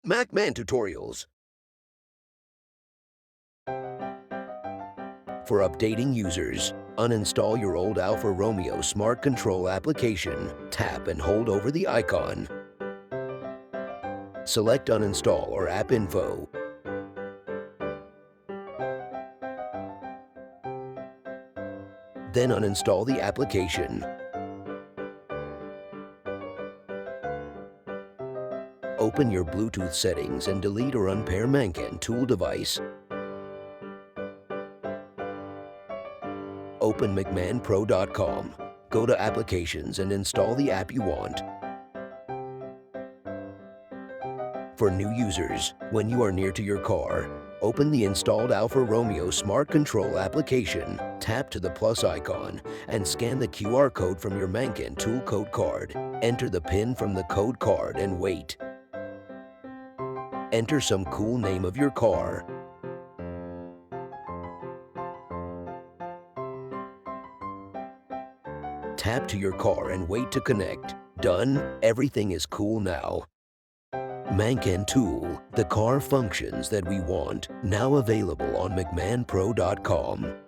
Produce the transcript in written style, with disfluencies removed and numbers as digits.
MACMAN tutorials. For updating users, uninstall your old Alfa Romeo Smart Control application. Tap and hold over the icon. Select Uninstall or App Info. Then uninstall the application. Open your Bluetooth settings and delete or unpair MACMAN tool device. Open MACMANPro.com. Go to Applications and install the app you want. For new users, when you are near to your car, open the installed Alfa Romeo Smart Control application, tap to the plus icon, and scan the QR code from your MACMAN tool code card. Enter the PIN from the code card and wait. Enter some cool name of your car. Tap to your car and wait to connect. Done. Everything is cool now. MACMAN Tool, the car functions that we want, now available on MACMANPro.com.